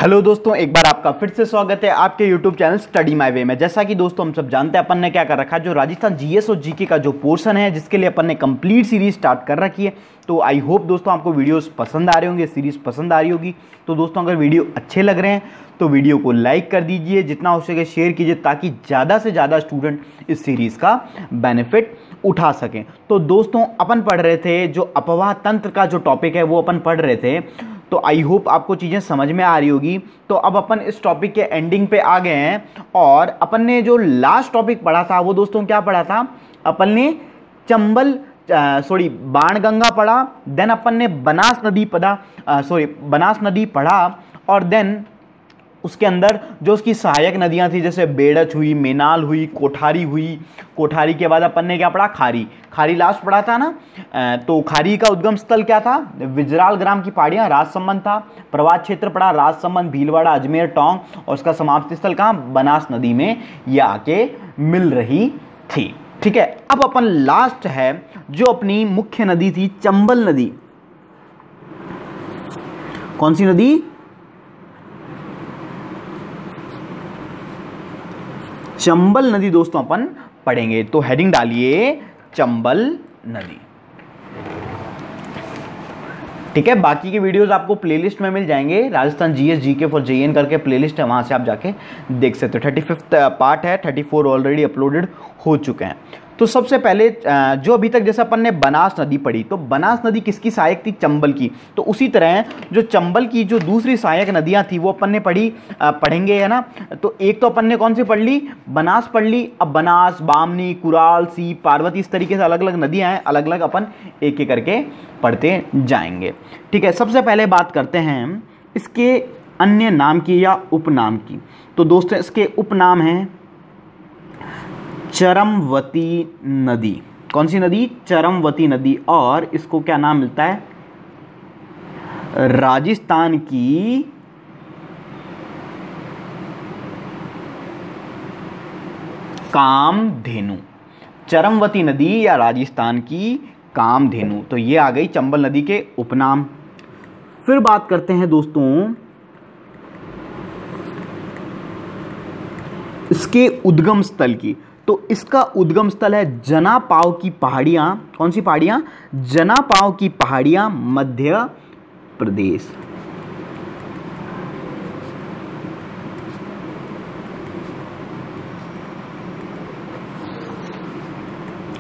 Hello दोस्तों, एक बार आपका फिर से स्वागत है आपके YouTube channel study my way में। जैसा कि दोस्तों हम सब जानते हैं, अपन ने क्या कर रखा है, जो राजस्थान जीएस और जीके का जो पोर्शन है, जिसके लिए अपन ने कंप्लीट सीरीज स्टार्ट कर रखी है। तो आई होप दोस्तों आपको वीडियोस पसंद आ रहे होंगे, सीरीज पसंद आ रही होगी। तो दोस्तों अगर वीडियो अच्छे लग रहे हैं तो वीडियो को लाइक कर दीजिए, जितना हो सके शेयर कीजिए, ताकि ज़्यादा से ज़्यादा स्टूडेंट इस सीरीज़ का बेनिफिट उठा सकें। तो दोस्तों अपन पढ़ रहे थे जो अपवाह तंत्र का जो टॉपिक है वो अपन पढ़ रहे थे। तो आई होप आपको चीज़ें समझ में आ रही होगी। तो अब अपन इस टॉपिक के एंडिंग पे आ गए हैं और अपन ने जो लास्ट टॉपिक पढ़ा था वो दोस्तों क्या पढ़ा था, अपन ने बाणगंगा पढ़ा, देन अपन ने बनास नदी पढ़ा और देन उसके अंदर जो उसकी सहायक नदियां थी, जैसे बेड़च हुई, मेनाल हुई, कोठारी हुई। कोठारी के बाद अपन ने क्या पढ़ा, खारी लास्ट पढ़ा था ना। तो खारी का उद्गम स्थल क्या था, विजराल ग्राम की पहाड़ियां, राजसमंद था। प्रवास क्षेत्र पढ़ा, राजसमंद, भीलवाड़ा, अजमेर, टोंक, और उसका समाप्ति स्थल कहाँ, बनास नदी में ये आके मिल रही थी। ठीक है, अब अपन लास्ट है जो अपनी मुख्य नदी थी, चंबल नदी। कौन सी नदी, चंबल नदी दोस्तों अपन पढ़ेंगे। तो हेडिंग डालिए चंबल नदी। ठीक है, बाकी के वीडियोस आपको प्लेलिस्ट में मिल जाएंगे। Rajasthan GS GK for JN करके प्लेलिस्ट है, वहां से आप जाके देख सकते हो। 35वां पार्ट है, 34 ऑलरेडी अपलोडेड हो चुके हैं। तो सबसे पहले जो अभी तक जैसे अपन ने बनास नदी पढ़ी, तो बनास नदी किसकी सहायक थी, चंबल की। तो उसी तरह जो चंबल की जो दूसरी सहायक नदियां थी वो अपन ने पढ़ेंगे, है ना। तो एक तो अपन ने कौन सी पढ़ ली, बनास पढ़ ली। अब बनास, बामनी, कुराल, सी, पार्वती, इस तरीके से अलग अलग नदियां हैं, अलग अलग अपन एक एक करके पढ़ते जाएंगे। ठीक है, सबसे पहले बात करते हैं इसके अन्य नाम की या उपनाम की। तो दोस्तों इसके उपनाम हैं चरमवती नदी। कौन सी नदी, चरमवती नदी। और इसको क्या नाम मिलता है, राजस्थान की कामधेनु। चरमवती नदी या राजस्थान की कामधेनु। तो ये आ गई चंबल नदी के उपनाम। फिर बात करते हैं दोस्तों इसके उद्गम स्थल की। तो इसका उद्गम स्थल है जनापाव की पहाड़ियां। कौन सी पहाड़ियां, जनापाव की पहाड़ियां, मध्य प्रदेश।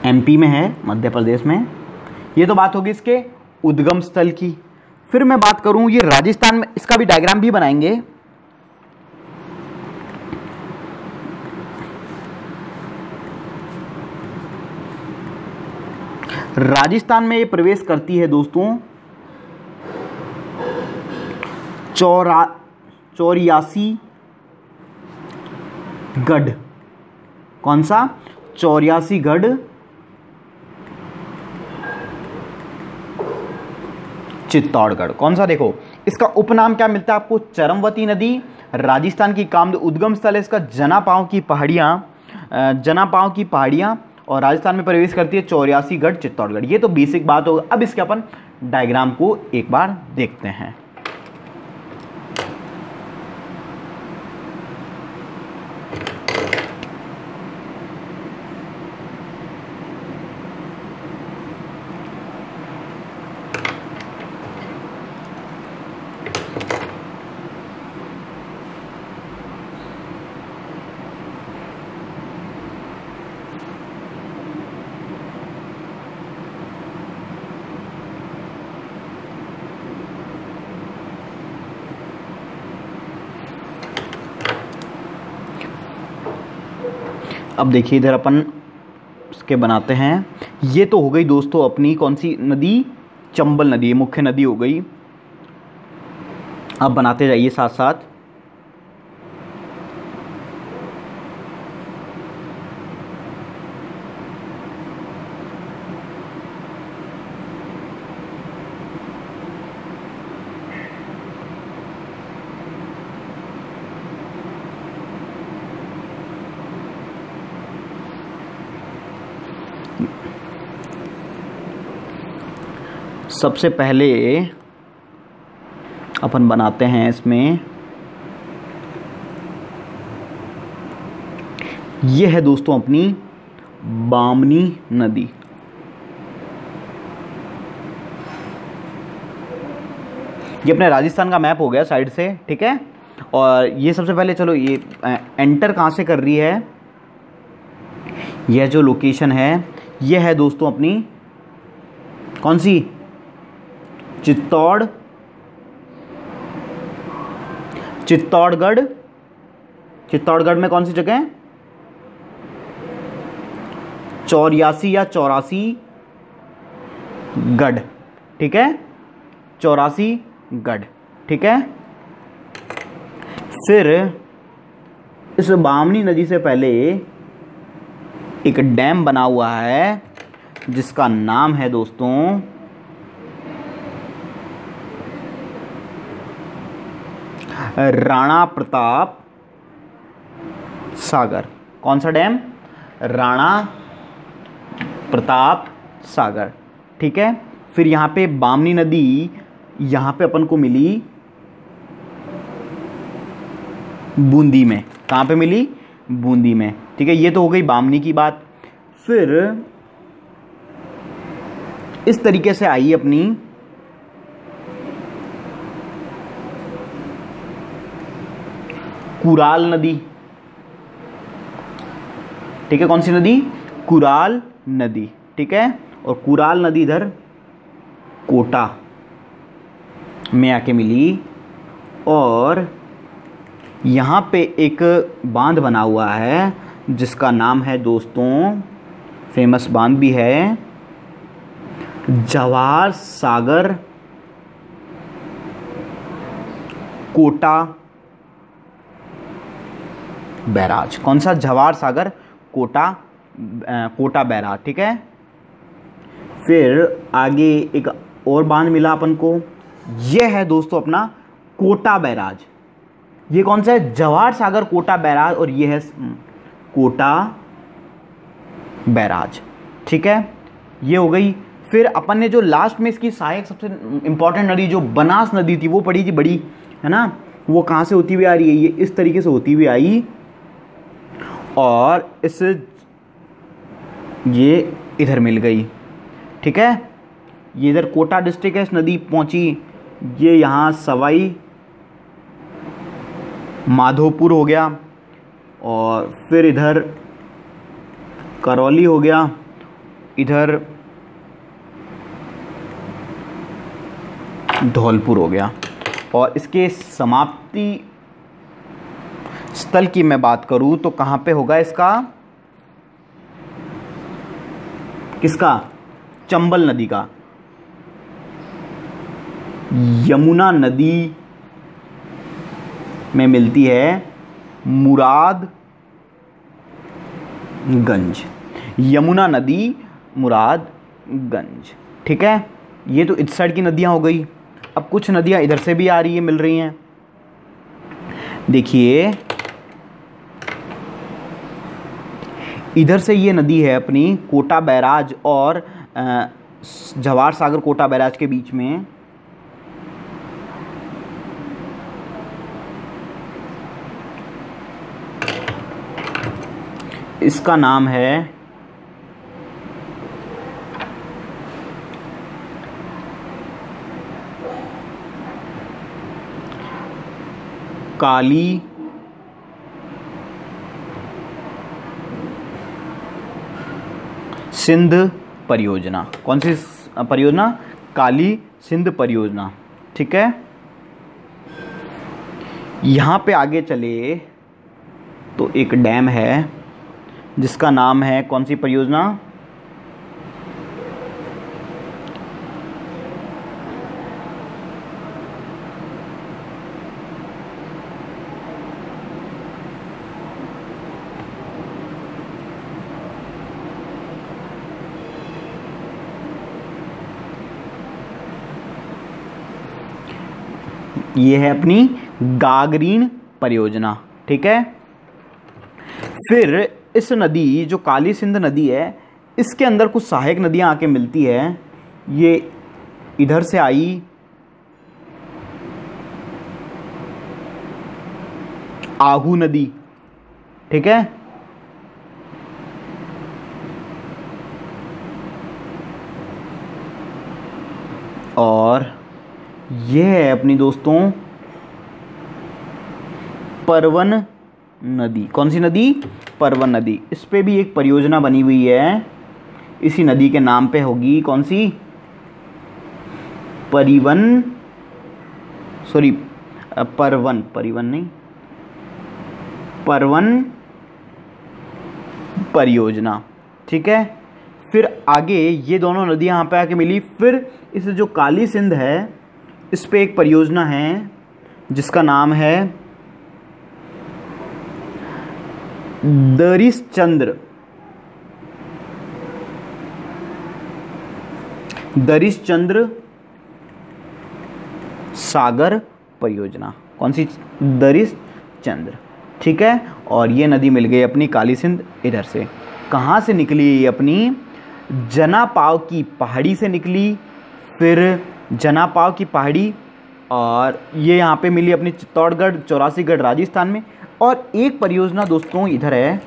एमपी में है, मध्य प्रदेश में। ये तो बात होगी इसके उद्गम स्थल की। फिर मैं बात करूं ये राजस्थान में, इसका भी डायग्राम भी बनाएंगे। राजस्थान में ये प्रवेश करती है दोस्तों 84 गढ़। कौन सा, 84 गढ़ चित्तौड़गढ़। कौन सा, देखो इसका उपनाम क्या मिलता है आपको, चरमवती नदी। राजस्थान की काम उद्गम स्थल है इसका जनापाव की पहाड़ियां, और राजस्थान में प्रवेश करती है 84 गढ़ चित्तौड़गढ़। ये तो बेसिक बात होगा। अब इसके अपन डायग्राम को एक बार देखते हैं। अब देखिए इधर अपन इसके बनाते हैं। ये तो हो गई दोस्तों अपनी कौन सी नदी, चंबल नदी, मुख्य नदी हो गई। अब बनाते जाइए साथ साथ। सबसे पहले अपन बनाते हैं इसमें ये है दोस्तों अपनी बामनी नदी। ये अपने राजस्थान का मैप हो गया साइड से, ठीक है। और ये सबसे पहले चलो ये एंटर कहाँ से कर रही है, यह जो लोकेशन है ये है दोस्तों अपनी कौन सी, चित्तौड़गढ़। चित्तौड़गढ़ में कौन सी जगह है, 84 या 84 गढ़, ठीक है, 84 गढ़, ठीक है। फिर इस बामनी नदी से पहले एक डैम बना हुआ है जिसका नाम है दोस्तों राणा प्रताप सागर। कौन सा डैम, राणा प्रताप सागर, ठीक है। फिर यहाँ पे बामनी नदी यहाँ पे अपन को मिली बूंदी में। कहाँ पे मिली, बूंदी में, ठीक है। ये तो हो गई बामनी की बात। फिर इस तरीके से आई अपनी कुराल नदी, ठीक है। कौन सी नदी, कुराल नदी, ठीक है। और कुराल नदी इधर कोटा में आके मिली। और यहाँ पे एक बांध बना हुआ है जिसका नाम है दोस्तों, फेमस बांध भी है, जवाहर सागर कोटा बैराज। कौन सा, जवाहर सागर कोटा बैराज, ठीक है। फिर आगे एक और बांध मिला अपन को, यह है दोस्तों अपना कोटा बैराज। ये कौन सा है, जवाहर सागर कोटा बैराज, और ये है कोटा बैराज, ठीक है। ये हो गई। फिर अपन ने जो लास्ट में इसकी सहायक सबसे इंपॉर्टेंट नदी जो बनास नदी थी वो पड़ी थी बड़ी, है ना। वो कहाँ से होती हुई आ रही है, ये इस तरीके से होती हुई आई और ये इधर मिल गई, ठीक है। ये इधर कोटा डिस्ट्रिक्ट है, इस नदी पहुंची, ये यहाँ सवाई माधोपुर हो गया, और फिर इधर करौली हो गया, इधर धौलपुर हो गया। और इसके समाप्ति स्थल की मैं बात करूं तो कहाँ पे होगा इसका, किसका, चंबल नदी का। यमुना नदी में मिलती है मुरादगंज, यमुना नदी मुरादगंज, ठीक है। ये तो इस साइड की नदियां हो गई। अब कुछ नदियां इधर से भी आ रही है, मिल रही हैं। देखिए इधर से ये नदी है अपनी कोटा बैराज और जवाहर सागर कोटा बैराज के बीच में। इसका नाम है काली सिंध परियोजना। कौन सी परियोजना, काली सिंध परियोजना, ठीक है। यहाँ पे आगे चले तो एक डैम है जिसका नाम है, कौन सी परियोजना, ये है अपनी गागरीन परियोजना, ठीक है। फिर इस नदी जो काली सिंध नदी है इसके अंदर कुछ सहायक नदियां आके मिलती है। ये इधर से आई आहू नदी, ठीक है, ये है अपनी दोस्तों परवन नदी। कौन सी नदी? परवन नदी। इस पे भी एक परियोजना बनी हुई है, इसी नदी के नाम पे होगी। कौन सी? परिवन परियोजना। ठीक है। फिर आगे ये दोनों नदियां यहाँ पे आके मिली। फिर इस जो काली सिंध है इस पे एक परियोजना है जिसका नाम है दरिश्चंद्र सागर परियोजना। कौन सी? दरिश्चंद्र। ठीक है। और ये नदी मिल गई अपनी काली सिंध इधर से। कहाँ से निकली? ये अपनी जनापाव की पहाड़ी से निकली। फिर जनापाव की पहाड़ी, और ये यहाँ पे मिली अपनी चित्तौड़गढ़, चौरासीगढ़ राजस्थान में। और एक परियोजना दोस्तों इधर है,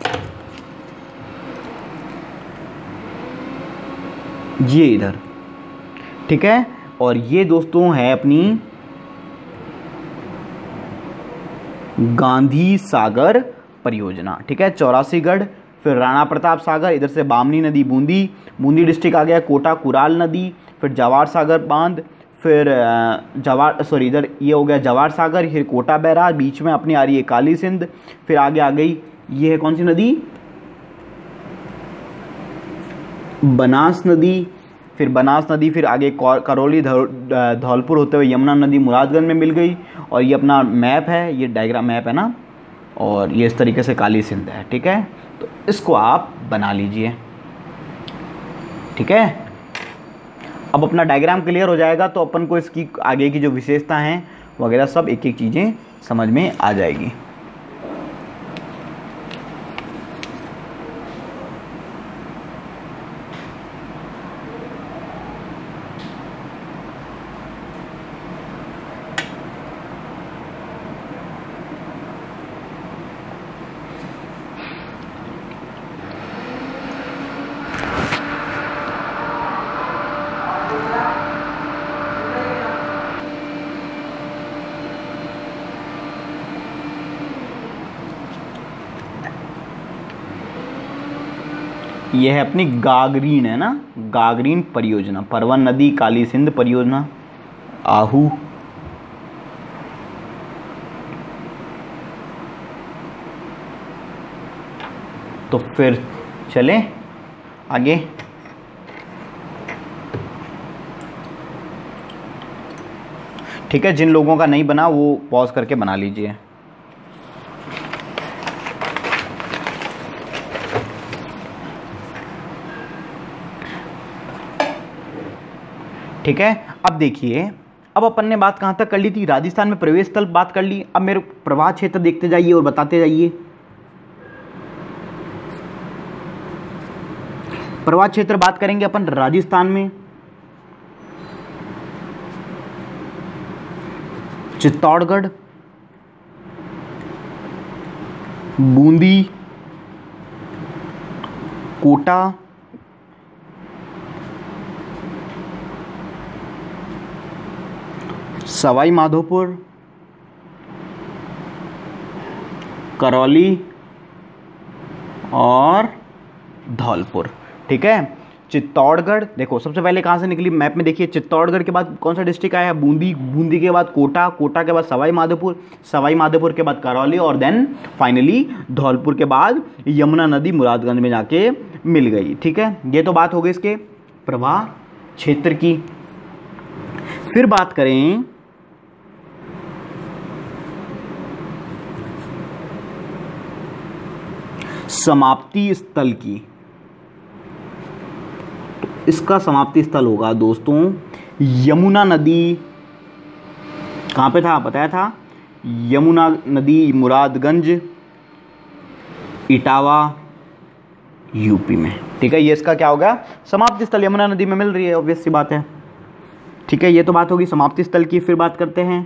ये इधर। ठीक है। और ये दोस्तों है अपनी गांधी सागर परियोजना। ठीक है। चौरासीगढ़, फिर राणा प्रताप सागर, इधर से बामनी नदी बूंदी डिस्ट्रिक्ट आ गया, कोटा कुराल नदी, फिर जवाहर सागर बांध, फिर इधर ये हो गया जवाहर सागर, फिर कोटा बैराज, बीच में अपनी आ रही है काली सिंध। फिर आगे आ गई ये है कौन सी नदी? बनास नदी। फिर बनास नदी, फिर आगे करौली धौलपुर होते हुए यमुना नदी मुरादगंज में मिल गई। और ये अपना मैप है, ये डायग्राम मैप है ना, और ये इस तरीके से काली सिंध है। ठीक है। तो इसको आप बना लीजिए। ठीक है। अब अपना डायग्राम क्लियर हो जाएगा तो अपन को इसकी आगे की जो विशेषता हैं वगैरह सब एक एक चीज़ें समझ में आ जाएगी। ये है अपनी गागरीन, है ना, गागरीन परियोजना। परवन नदी काली सिंध परियोजना, आहू। तो फिर चलें आगे। ठीक है। जिन लोगों का नहीं बना वो पॉज करके बना लीजिए। ठीक है। अब देखिए, अब अपन ने बात कहाँ तक कर ली थी? राजस्थान में प्रवेश स्थल बात कर ली। अब मेरे प्रवाह क्षेत्र देखते जाइए और बताते जाइए। प्रवाह क्षेत्र बात करेंगे अपन राजस्थान में चित्तौड़गढ़, बूंदी, कोटा, सवाई माधोपुर, करौली और धौलपुर। ठीक है। चित्तौड़गढ़ देखो सबसे पहले कहाँ से निकली मैप में देखिए। चित्तौड़गढ़ के बाद कौन सा डिस्ट्रिक्ट आया? बूंदी। बूंदी के बाद कोटा, कोटा के बाद सवाई माधोपुर, सवाई माधोपुर के बाद करौली, और देन फाइनली धौलपुर के बाद यमुना नदी मुरादगंज में जाके मिल गई। ठीक है। ये तो बात हो गई इसके प्रवाह क्षेत्र की। फिर बात करें समाप्ति स्थल की। तो इसका समाप्ति स्थल होगा दोस्तों यमुना नदी। कहाँ पे था बताया था? यमुना नदी मुरादगंज, इटावा, यूपी में। ठीक है। ये इसका क्या होगा? समाप्ति स्थल यमुना नदी में मिल रही है, ऑब्वियस सी बात है। ठीक है। ये तो बात होगी समाप्ति स्थल की। फिर बात करते हैं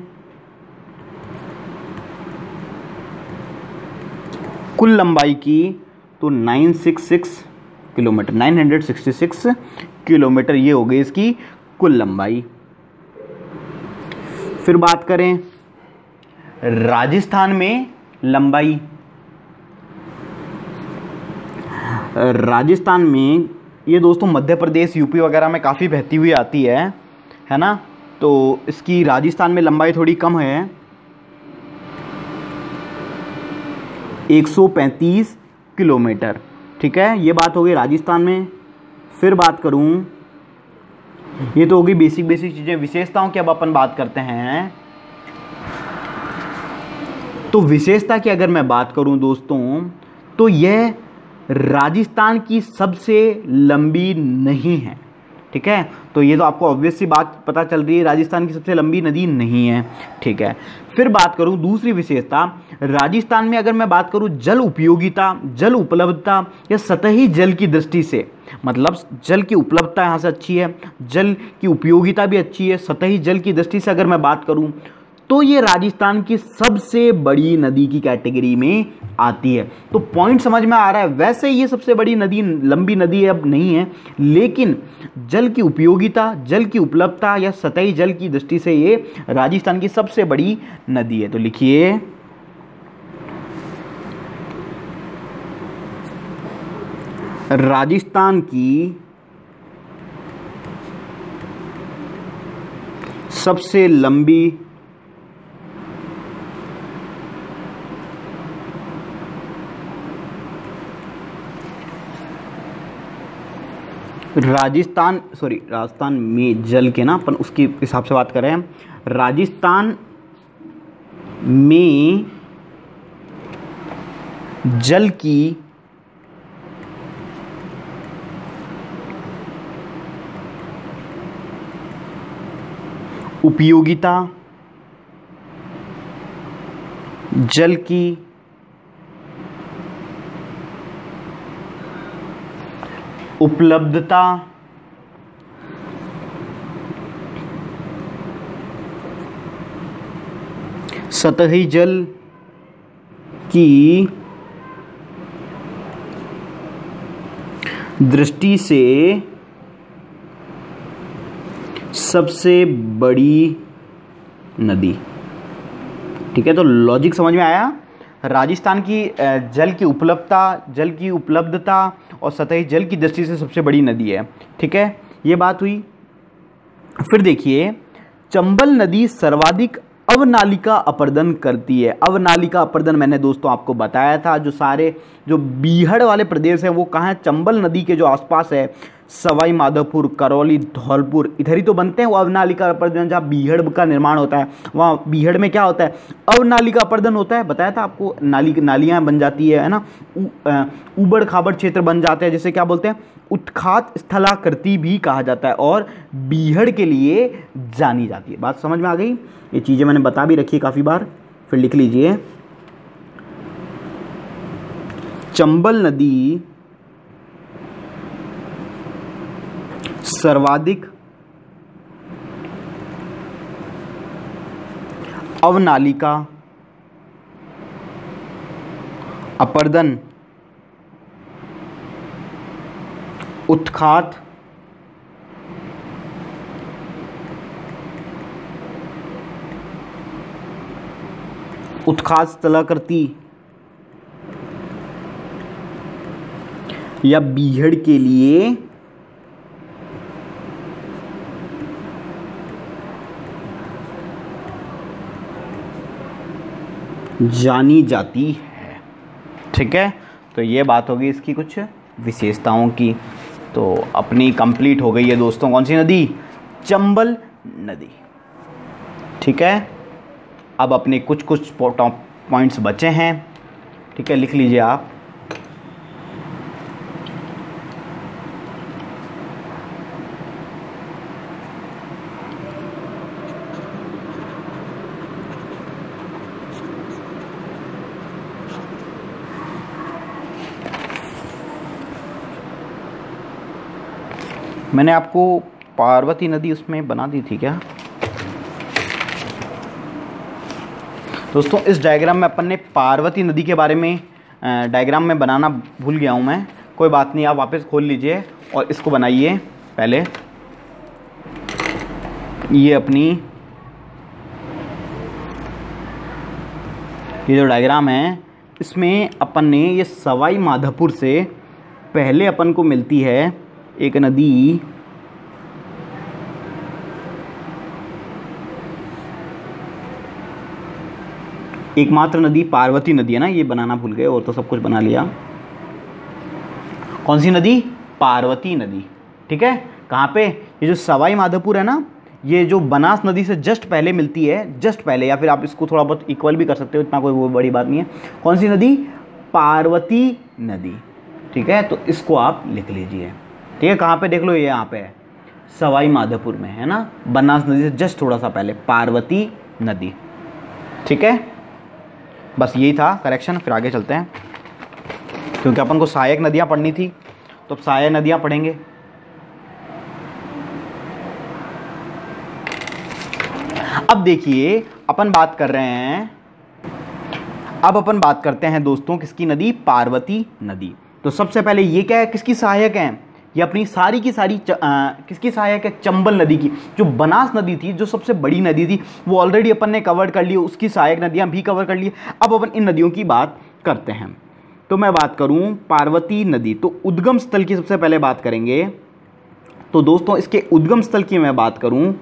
कुल लंबाई की। तो 966 किलोमीटर, 966 किलोमीटर ये हो गई इसकी कुल लंबाई। फिर बात करें राजस्थान में लंबाई, राजस्थान में ये दोस्तों मध्य प्रदेश यूपी वगैरह में काफ़ी बहती हुई आती है ना, तो इसकी राजस्थान में लंबाई थोड़ी कम है, 135 किलोमीटर। ठीक है, ये बात हो गई राजस्थान में। फिर बात करूं, ये तो होगी बेसिक चीज़ें। विशेषताओं की अब अपन बात करते हैं। तो विशेषता की अगर मैं बात करूं दोस्तों, तो यह राजस्थान की सबसे लंबी नहीं है। ठीक है, तो ये तो आपको ऑब्वियस सी बात पता चल रही है, राजस्थान की सबसे लंबी नदी नहीं है। ठीक है, फिर बात करूं दूसरी विशेषता, राजस्थान में अगर मैं बात करूं जल उपयोगिता, जल उपलब्धता या सतही जल की दृष्टि से, मतलब जल की उपलब्धता यहाँ से अच्छी है, जल की उपयोगिता भी अच्छी है, सतही जल की दृष्टि से अगर मैं बात करूं तो ये राजस्थान की सबसे बड़ी नदी की कैटेगरी में आती है। तो पॉइंट समझ में आ रहा है। वैसे ये सबसे बड़ी नदी, लंबी नदी अब नहीं है, लेकिन जल की उपयोगिता, जल की उपलब्धता या सतही जल की दृष्टि से ये राजस्थान की सबसे बड़ी नदी है। तो लिखिए राजस्थान की सबसे लंबी राजस्थान में जल के ना, अपन उसके हिसाब से बात करें। राजस्थान में जल की उपयोगिता, जल की उपलब्धता, सतही जल की दृष्टि से सबसे बड़ी नदी। ठीक है, तो लॉजिक समझ में आया। राजस्थान की जल की उपलब्धता और सतही जल की दृष्टि से सबसे बड़ी नदी है। ठीक है, ये बात हुई। फिर देखिए, चंबल नदी सर्वाधिक अवनालिका अपरदन करती है। अवनालिका अपरदन मैंने दोस्तों आपको बताया था, जो बीहड़ वाले प्रदेश है वो कहाँ है, चंबल नदी के जो आसपास है, सवाई माधोपुर, करौली, धौलपुर, इधर ही तो बनते हैं वो अवनालिका अपरदन। जहाँ बीहड़ का निर्माण होता है वहाँ बीहड़ में क्या होता है, अवनालिका अपरदन होता है। बताया था आपको, नालियाँ बन जाती है ना, ऊबड़ खाबड़ क्षेत्र बन जाते हैं, जिसे क्या बोलते हैं, उत्खात स्थलाकृति भी कहा जाता है, और बीहड़ के लिए जानी जाती है। बात समझ में आ गई। ये चीज़ें मैंने बता भी रखी है काफ़ी बार, फिर लिख लीजिए। चंबल नदी सर्वाधिक अवनालिका अपरदन, उत्खात स्थलाकृति या बीहड़ के लिए जानी जाती है। ठीक है, तो ये बात होगी इसकी कुछ विशेषताओं की। तो अपनी कंप्लीट हो गई है दोस्तों कौन सी नदी, चंबल नदी। ठीक है, अब अपने कुछ पॉइंट्स बचे हैं। ठीक है, लिख लीजिए आप। मैंने आपको पार्वती नदी उसमें बना दी थी क्या दोस्तों? इस डायग्राम में अपन ने पार्वती नदी के बारे में डायग्राम में बनाना भूल गया हूँ मैं। कोई बात नहीं, आप वापस खोल लीजिए और इसको बनाइए। पहले ये अपनी ये जो डायग्राम है इसमें अपन ने ये सवाई माधोपुर से पहले अपन को मिलती है एक नदी, एकमात्र नदी पार्वती नदी है ना, ये बनाना भूल गए और तो सब कुछ बना लिया। कौन सी नदी? पार्वती नदी। ठीक है, कहाँ पे? ये जो सवाई माधोपुर है ना, ये जो बनास नदी से जस्ट पहले मिलती है, जस्ट पहले, या फिर आप इसको थोड़ा बहुत इक्वल भी कर सकते हो, इतना कोई वो बड़ी बात नहीं है। कौन सी नदी? पार्वती नदी। ठीक है, तो इसको आप लिख लीजिए। ठीक है, कहाँ पे देख लो, ये यहाँ पे है, सवाई माधोपुर में है ना, बनास नदी से जस्ट थोड़ा सा पहले पार्वती नदी। ठीक है, बस यही था करेक्शन। फिर आगे चलते हैं, क्योंकि अपन को सहायक नदियाँ पढ़नी थी, तो अब सहायक नदियाँ पढ़ेंगे। अब देखिए अपन बात कर रहे हैं, अब अपन बात करते हैं दोस्तों किसकी नदी? पार्वती नदी। तो सबसे पहले ये क्या है, किसकी सहायक है? ये अपनी सारी की सारी किसकी सहायक है? चंबल नदी की। जो बनास नदी थी, जो सबसे बड़ी नदी थी, वो ऑलरेडी अपन ने कवर कर ली, उसकी सहायक नदियां भी कवर कर ली। अब अपन इन नदियों की बात करते हैं। तो मैं बात करूं पार्वती नदी, तो उद्गम स्थल की सबसे पहले बात करेंगे। तो दोस्तों इसके उद्गम स्थल की मैं बात करूं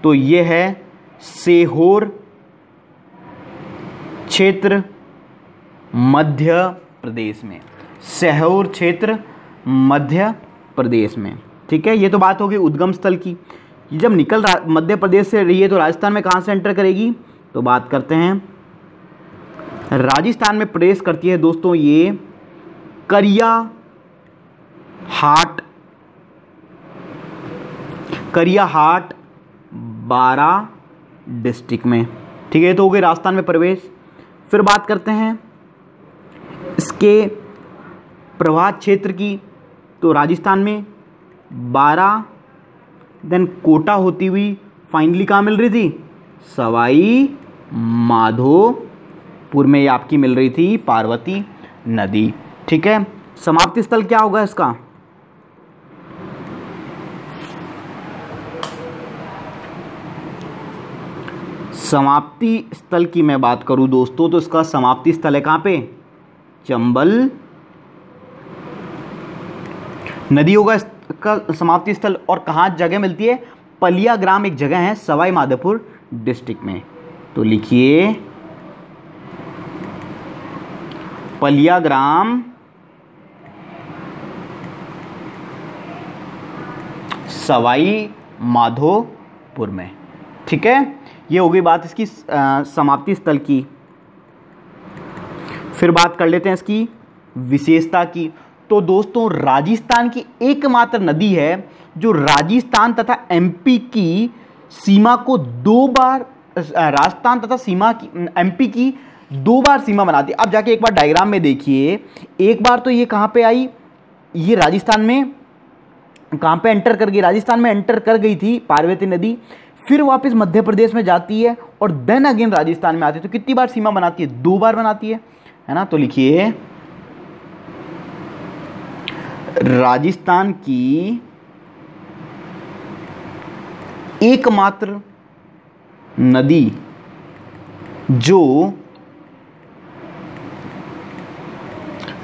तो ये है सीहोर क्षेत्र मध्य प्रदेश में, सीहोर क्षेत्र मध्य प्रदेश में। ठीक है, ये तो बात होगी उद्गम स्थल की। जब निकल मध्य प्रदेश से रही है तो राजस्थान में कहाँ से एंटर करेगी? तो बात करते हैं, राजस्थान में प्रवेश करती है दोस्तों ये करियाहाट बारां डिस्ट्रिक्ट में। ठीक है, तो हो गए राजस्थान में प्रवेश। फिर बात करते हैं इसके प्रवाह क्षेत्र की, तो राजस्थान में 12, देन कोटा होती हुई फाइनली कहाँ मिल रही थी? सवाई माधोपुर में आपकी मिल रही थी पार्वती नदी। ठीक है, समाप्ति स्थल क्या होगा इसका? समाप्ति स्थल की मैं बात करूं दोस्तों तो इसका समाप्ति स्थल है कहाँ पे? चंबल नदी होगा इसका समाप्ति स्थल। और कहाँ जगह मिलती है? पलिया ग्राम एक जगह है सवाई माधोपुर डिस्ट्रिक्ट में। तो लिखिए पलिया ग्राम सवाई माधोपुर में। ठीक है, ये हो गई बात इसकी समाप्ति स्थल की। फिर बात कर लेते हैं इसकी विशेषता की। तो दोस्तों राजस्थान की एकमात्र नदी है जो राजस्थान तथा एमपी की सीमा को दो बार, राजस्थान तथा सीमा की एमपी की दो बार सीमा बनाती है। अब जाके एक बार डायग्राम में देखिए, एक बार तो ये कहाँ पे आई? ये राजस्थान में कहाँ पे एंटर कर गई? राजस्थान में एंटर कर गई थी पार्वती नदी, फिर वापस मध्य प्रदेश में जाती है और देन अगेन राजस्थान में आती है। तो कितनी बार सीमा बनाती है? दो बार बनाती है ना। तो लिखिए राजस्थान की एकमात्र नदी जो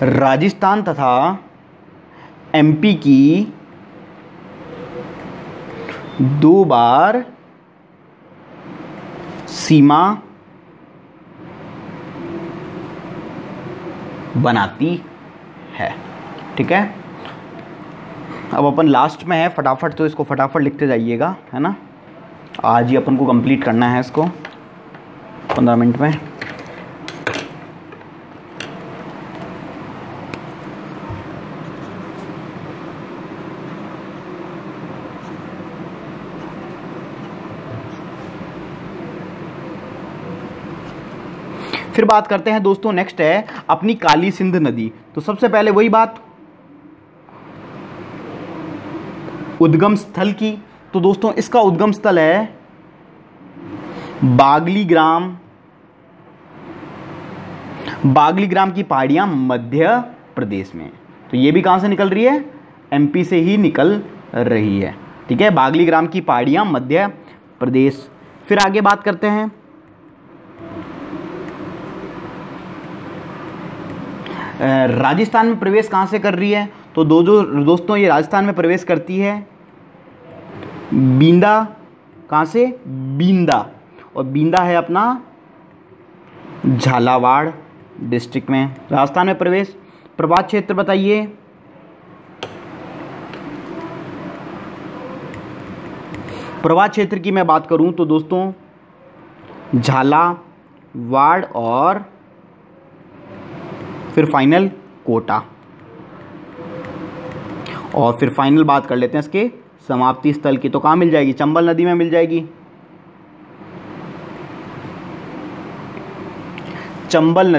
राजस्थान तथा एमपी की दो बार सीमा बनाती है। ठीक है, अब अपन लास्ट में है, फटाफट तो इसको फटाफट लिखते जाइएगा, है ना। आज ही अपन को कंप्लीट करना है इसको 15 मिनट में। फिर बात करते हैं दोस्तों, नेक्स्ट है अपनी काली सिंध नदी। तो सबसे पहले वही बात उद्गम स्थल की। तो दोस्तों इसका उद्गम स्थल है बागली ग्राम की पहाड़ियां मध्य प्रदेश में। तो ये भी कहां से निकल रही है? एमपी से ही निकल रही है। ठीक है, बागली ग्राम की पहाड़ियां मध्य प्रदेश। फिर आगे बात करते हैं राजस्थान में प्रवेश कहाँ से कर रही है? तो दोस्तों ये राजस्थान में प्रवेश करती है बींदा। कहाँ से? बींदा। और बींदा है अपना झालावाड़ डिस्ट्रिक्ट में, राजस्थान में प्रवेश। प्रभात क्षेत्र बताइए। प्रभात क्षेत्र की मैं बात करूं तो दोस्तों झालावाड़ और फिर फाइनल कोटा। और फिर फाइनल बात कर लेते हैं इसके समाप्ति स्थल की। तो कहाँ मिल जाएगी? चंबल नदी में मिल जाएगी। चंबल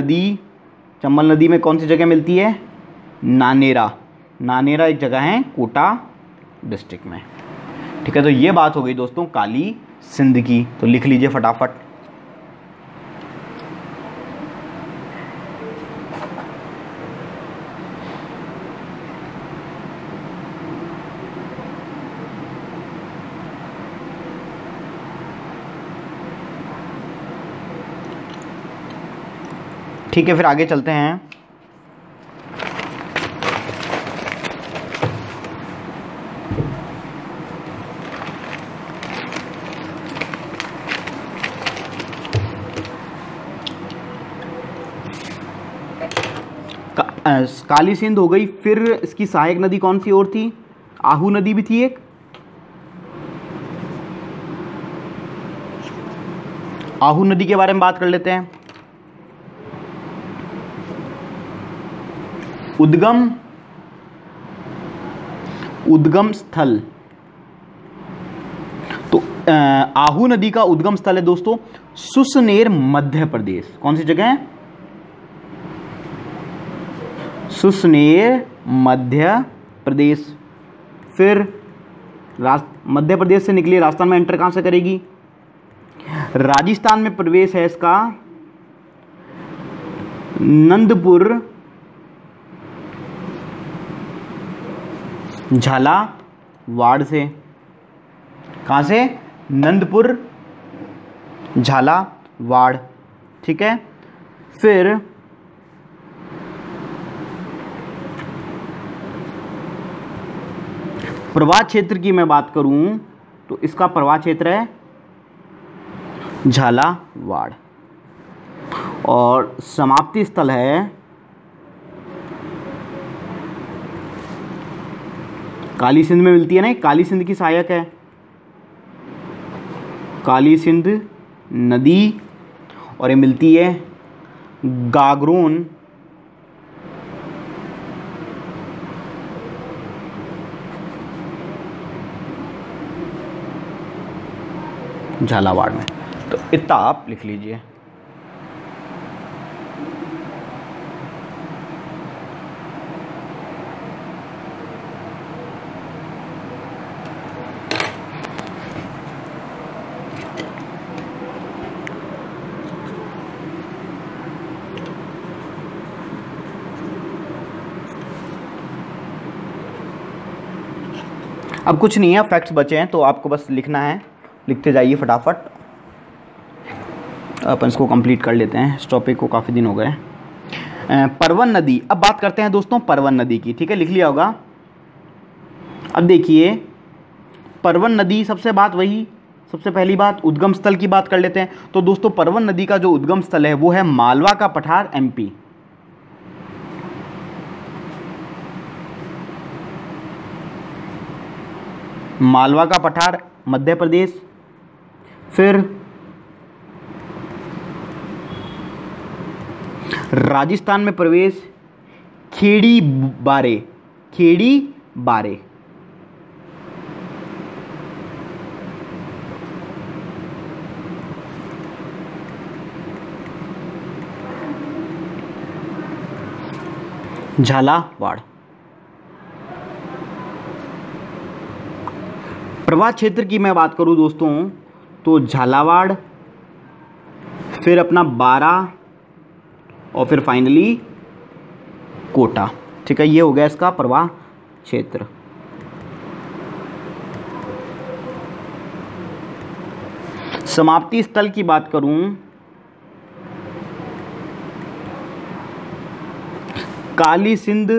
नदी में कौन सी जगह मिलती है? नानेरा। नानेरा एक जगह है कोटा डिस्ट्रिक्ट में। ठीक है, तो ये बात हो गई दोस्तों काली सिंध की। तो लिख लीजिए फटाफट। ठीक है, फिर आगे चलते हैं। काली सिंध हो गई। फिर इसकी सहायक नदी कौन सी और थी? आहू नदी भी थी एक। आहू नदी के बारे में बात कर लेते हैं। उद्गम स्थल। तो आहू नदी का उद्गम स्थल है दोस्तों सुसनेर मध्य प्रदेश। कौन सी जगह है? सुसनेर मध्य प्रदेश। फिर मध्य प्रदेश से निकली राजस्थान में एंटर कहां से करेगी? राजस्थान में प्रवेश है इसका नंदपुर झालावाड़ से। कहां से? नंदपुर झालावाड़। ठीक है, फिर प्रवाह क्षेत्र की मैं बात करूं तो इसका प्रवाह क्षेत्र है झालावाड़। और समाप्ति स्थल है काली सिंध में मिलती है ना, काली सिंध की सहायक है काली सिंध नदी। और ये मिलती है गागरोन झालावाड़ में। तो इतना आप लिख लीजिए। अब कुछ नहीं है, फैक्ट्स बचे हैं तो आपको बस लिखना है, लिखते जाइए फटाफट। अपन इसको कंप्लीट कर लेते हैं, इस टॉपिक को काफ़ी दिन हो गए। परवन नदी, अब बात करते हैं दोस्तों परवन नदी की। ठीक है, लिख लिया होगा। अब देखिए परवन नदी, सबसे पहली बात उद्गम स्थल की बात कर लेते हैं। तो दोस्तों परवन नदी का जो उद्गम स्थल है वो है मालवा का पठार MP। मालवा का पठार मध्य प्रदेश। फिर राजस्थान में प्रवेश खेड़ी बारे। झालावाड़। प्रवाह क्षेत्र की मैं बात करूं दोस्तों तो झालावाड़, फिर अपना बारा और फिर फाइनली कोटा। ठीक है, ये हो गया इसका प्रवाह क्षेत्र। समाप्ति स्थल की बात करूं काली सिंध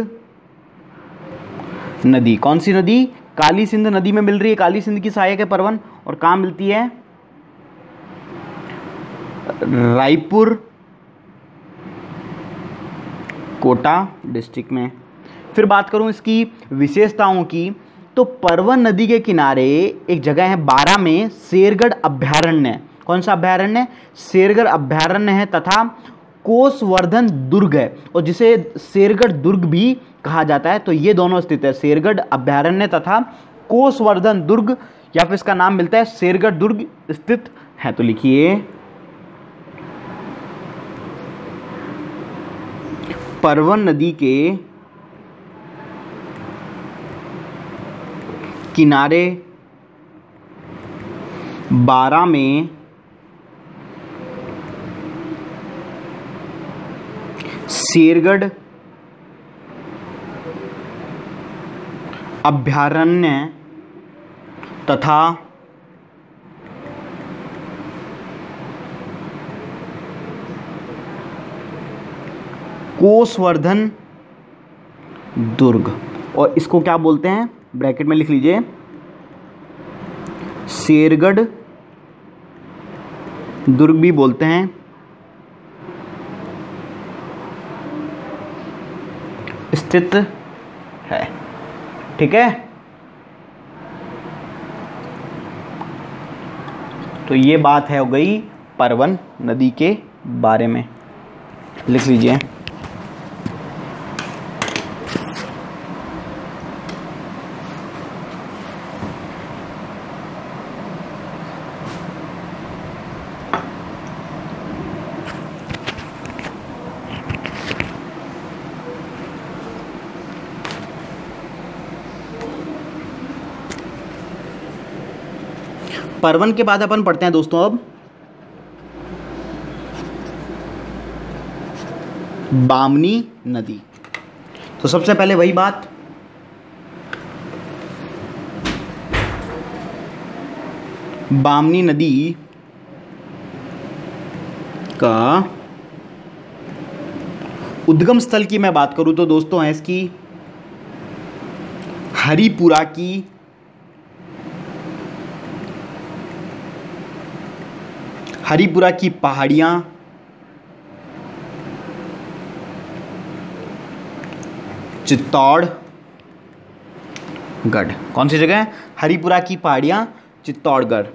नदी, कौन सी नदी? काली सिंध नदी में मिल रही है। काली सिंध की सहायक है परवन, और कहाँ मिलती है? रायपुर कोटा डिस्ट्रिक्ट में। फिर बात करूं इसकी विशेषताओं की, तो परवन नदी के किनारे एक जगह है 12 में शेरगढ़ अभ्यारण्य। कौन सा अभ्यारण्य? शेरगढ़ अभ्यारण्य है, तथा कोसवर्धन दुर्ग है, और जिसे शेरगढ़ दुर्ग भी कहा जाता है। तो ये दोनों स्थित है, शेरगढ़ अभ्यारण्य तथा कोसवर्धन दुर्ग, या फिर इसका नाम मिलता है शेरगढ़ दुर्ग स्थित है। तो लिखिए परवन नदी के किनारे 12 में शेरगढ़ अभ्यारण्य तथा कोसवर्धन दुर्ग, और इसको क्या बोलते हैं? ब्रैकेट में लिख लीजिए, शेरगढ़ दुर्ग भी बोलते हैं, स्थित है। ठीक है, तो ये बात है हो गई परवन नदी के बारे में। लिख लीजिए परवन के बाद अपन पढ़ते हैं दोस्तों अब बामनी नदी। तो सबसे पहले वही बात, बामनी नदी का उद्गम स्थल की मैं बात करूं तो दोस्तों है इसकी हरिपुरा की पहाड़ियां, चित्तौड़गढ़। कौन सी जगह है? हरिपुरा की पहाड़ियां, चित्तौड़गढ़।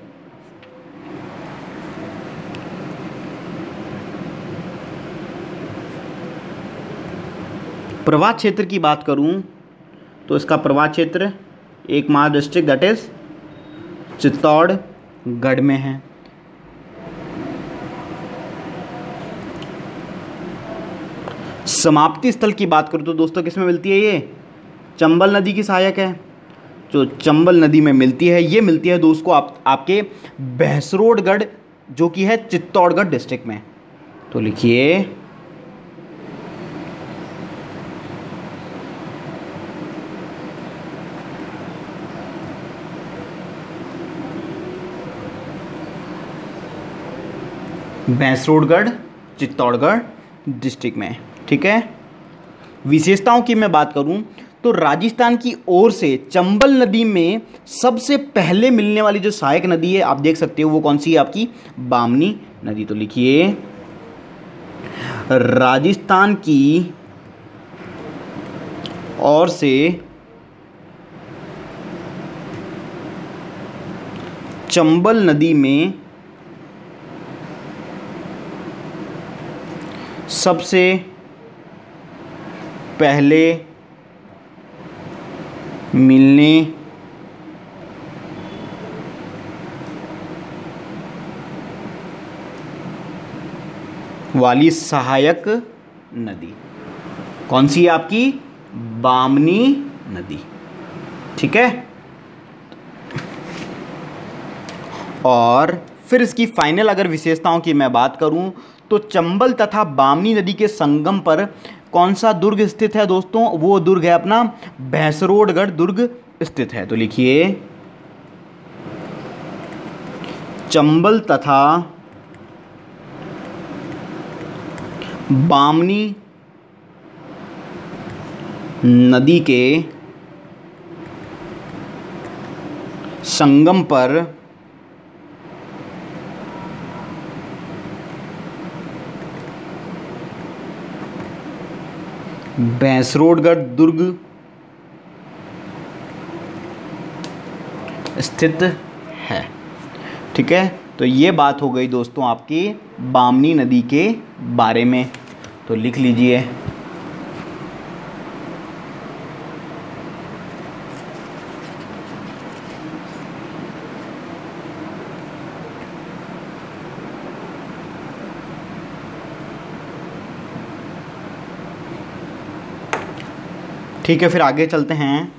प्रवाह क्षेत्र की बात करूं तो इसका प्रवाह क्षेत्र एकमात्र डिस्ट्रिक्ट दैट इज चित्तौड़गढ़ में है। समाप्ति स्थल की बात करूं तो दोस्तों किस में मिलती है? ये चंबल नदी की सहायक है, जो चंबल नदी में मिलती है। ये मिलती है दोस्तों आपके बहसरोडगढ़, जो कि है चित्तौड़गढ़ डिस्ट्रिक्ट में। तो लिखिए बहसरोडगढ़ चित्तौड़गढ़ डिस्ट्रिक्ट में। ठीक है, विशेषताओं की मैं बात करूं तो राजस्थान की ओर से चंबल नदी में सबसे पहले मिलने वाली जो सहायक नदी है आप देख सकते हो वो कौन सी है? आपकी बामनी नदी। तो लिखिए राजस्थान की ओर से चंबल नदी में सबसे पहले मिलने वाली सहायक नदी कौन सी है? आपकी बामनी नदी। ठीक है, और फिर इसकी फाइनल अगर विशेषताओं की मैं बात करूं तो चंबल तथा बामनी नदी के संगम पर कौन सा दुर्ग स्थित है दोस्तों? वो दुर्ग है अपना बहसरोडगढ़ दुर्ग स्थित है। तो लिखिए चंबल तथा बामनी नदी के संगम पर भैंसरोडगढ़ दुर्ग स्थित है। ठीक है, तो ये बात हो गई दोस्तों आपकी बामनी नदी के बारे में। तो लिख लीजिए ठीक है, फिर आगे चलते हैं।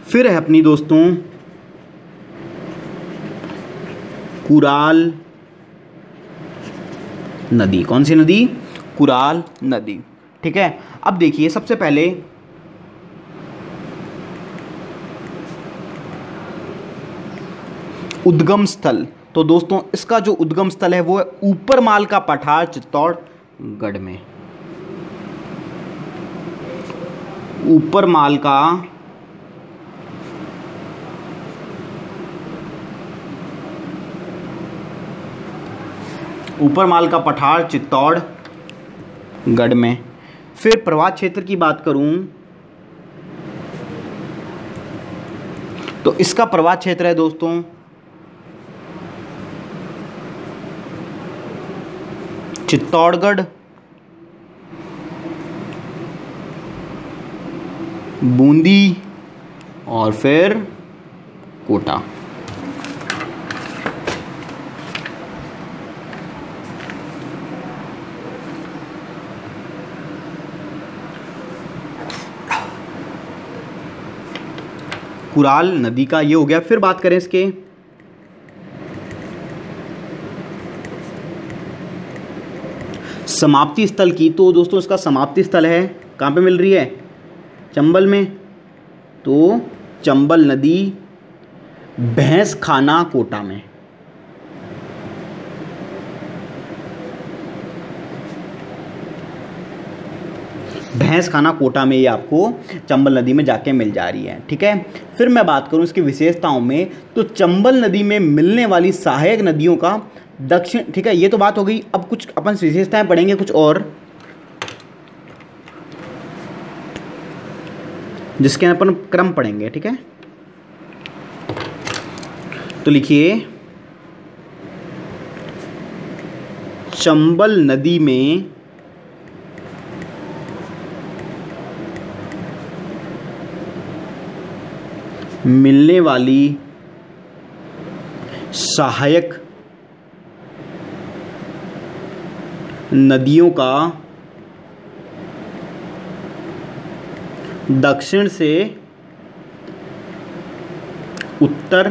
फिर है अपनी दोस्तों कुराल नदी। कौन सी नदी? कुराल नदी। ठीक है, अब देखिए सबसे पहले उद्गम स्थल। तो दोस्तों इसका जो उद्गम स्थल है वो है ऊपरमाल का पठार चित्तौड़गढ़ में। ऊपरमाल का पठार चित्तौड़गढ़ में। फिर प्रवाह क्षेत्र की बात करूं तो इसका प्रवाह क्षेत्र है दोस्तों चित्तौड़गढ़, बूंदी और फिर कोटा। कुराल नदी का ये हो गया। फिर बात करें इसके समाप्ति स्थल की, तो दोस्तों इसका समाप्ति स्थल है कहाँ पे मिल रही है? चंबल में। तो चंबल नदी भैंसखाना कोटा में। भैंसखाना कोटा में ये आपको चंबल नदी में जाके मिल जा रही है। ठीक है, फिर मैं बात करूं इसकी विशेषताओं में, तो चंबल नदी में मिलने वाली सहायक नदियों का दक्षिण। ठीक है, ये तो बात हो गई। अब कुछ अपन विशेषताएं पढ़ेंगे कुछ और, जिसके अपन क्रम पढ़ेंगे। ठीक है, तो लिखिए चंबल नदी में मिलने वाली सहायक नदियों का दक्षिण से उत्तर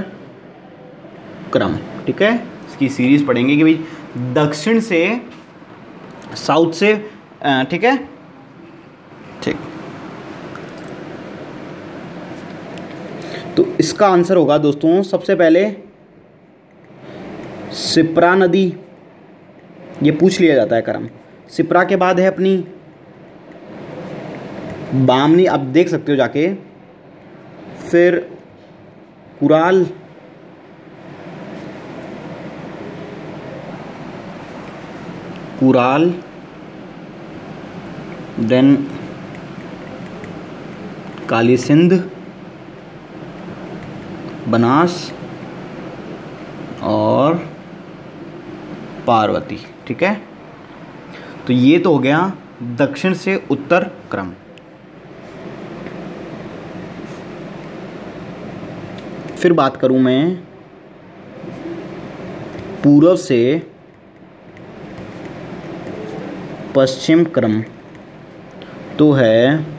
क्रम। ठीक है, इसकी सीरीज पढ़ेंगे कि भाई दक्षिण से साउथ से। ठीक है, ठीक। तो इसका आंसर होगा दोस्तों सबसे पहले सिप्रा नदी, ये पूछ लिया जाता है क्रम। सिप्रा के बाद है अपनी बामनी, आप देख सकते हो जाके। फिर कुराल, देन काली सिंध, बनास और पार्वती। ठीक है, तो ये तो हो गया दक्षिण से उत्तर क्रम। फिर बात करूं मैं पूर्व से पश्चिम क्रम, तो है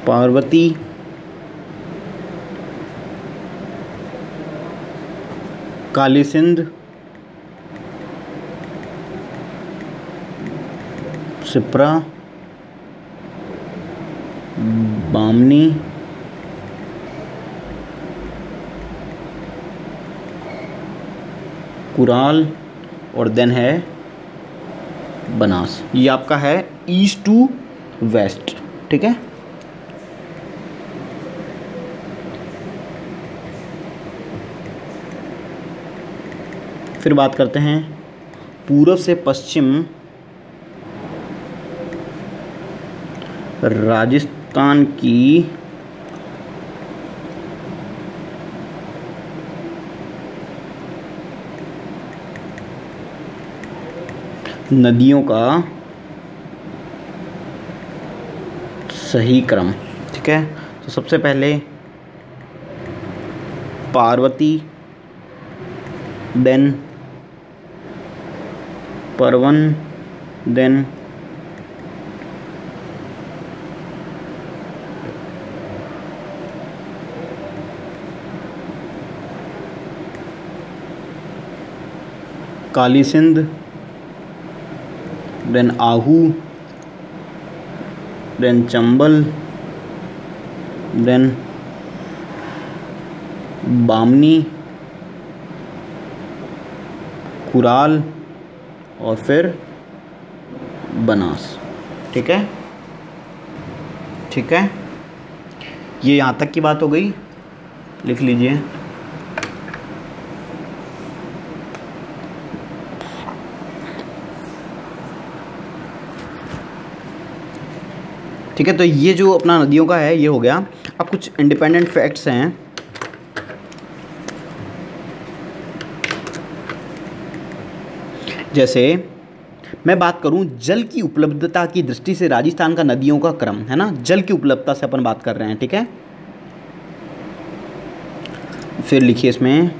पार्वती, काली सिंध, सिप्रा, बामनी, कुराल और देन है बनास। ये आपका है ईस्ट टू वेस्ट, ठीक है। फिर बात करते हैं पूर्व से पश्चिम राजस्थान की नदियों का सही क्रम, ठीक है। तो सबसे पहले पार्वती, देन परवन, देन काली सिंध, देन आहू, देन चंबल, देन बामनी, कुराल और फिर बनास, ठीक है। ठीक है, ये यहाँ तक की बात हो गई, लिख लीजिए। ठीक है, तो ये जो अपना नदियों का है ये हो गया। अब कुछ इंडिपेंडेंट फैक्ट्स हैं। जैसे मैं बात करूं जल की उपलब्धता की दृष्टि से राजस्थान का नदियों का क्रम, है ना, जल की उपलब्धता से अपन बात कर रहे हैं, ठीक है। फिर लिखिए इसमें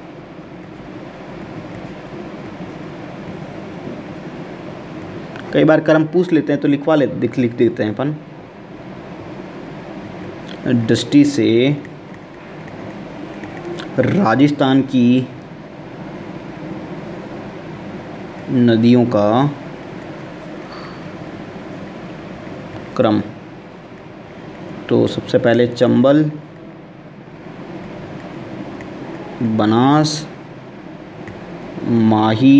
कई बार क्रम पूछ लेते हैं तो लिखवा ले लिख देते हैं अपन। दृष्टि से राजस्थान की नदियों का क्रम, तो सबसे पहले चंबल, बनास, माही,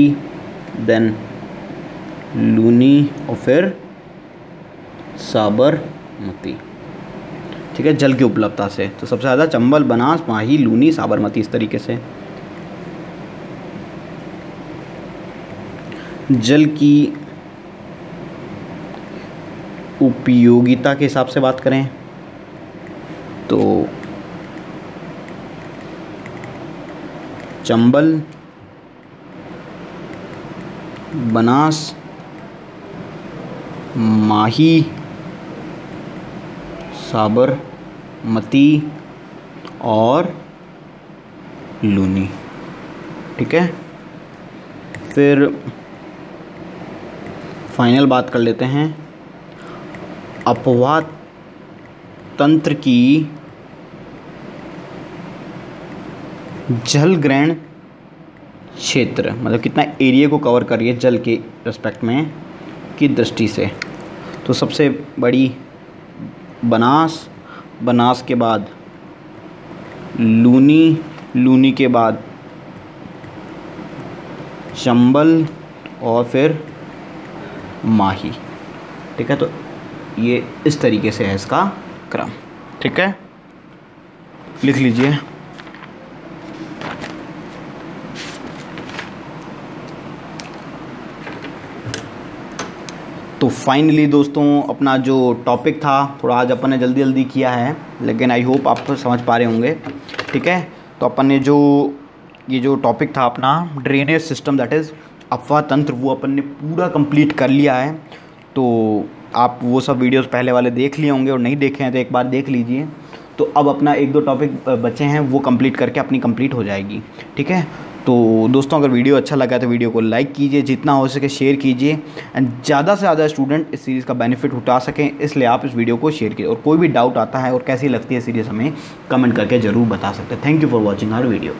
देन लूनी और फिर साबरमती, ठीक है, जल की उपलब्धता से। तो सबसे ज़्यादा चंबल, बनास, माही, लूनी, साबरमती, इस तरीके से। जल की उपयोगिता के हिसाब से बात करें तो चंबल, बनास, माही, साबरमती और लूनी, ठीक है। फिर फाइनल बात कर लेते हैं अपवाह तंत्र की जल ग्रहण क्षेत्र, मतलब कितना एरिया को कवर कर रही है जल के रेस्पेक्ट में की दृष्टि से। तो सबसे बड़ी बनास, बनास के बाद लूनी, लूनी के बाद चंबल और फिर माही, ठीक है। तो ये इस तरीके से है इसका क्रम, ठीक है, लिख लीजिए। तो फाइनली दोस्तों अपना जो टॉपिक था थोड़ा आज अपन ने जल्दी जल्दी किया है, लेकिन आई होप आप समझ पा रहे होंगे, ठीक है। तो अपन ने जो ये जो टॉपिक था अपना ड्रेनेज सिस्टम दैट इज़ अपवाह तंत्र, वो अपन ने पूरा कंप्लीट कर लिया है। तो आप वो सब वीडियोस पहले वाले देख लिए होंगे और नहीं देखे हैं तो एक बार देख लीजिए। तो अब अपना एक दो टॉपिक बचे हैं वो कंप्लीट करके अपनी कंप्लीट हो जाएगी, ठीक है। तो दोस्तों अगर वीडियो अच्छा लगा तो वीडियो को लाइक कीजिए, जितना हो सके शेयर कीजिए एंड ज़्यादा से ज़्यादा स्टूडेंट इस सीरीज़ का बेनिफिट उठा सकें, इसलिए आप इस वीडियो को शेयर कीजिए। और कोई भी डाउट आता है और कैसी लगती है सीरीज़ हमें कमेंट करके ज़रूर बता सकते हैं। Thank you for watching our video.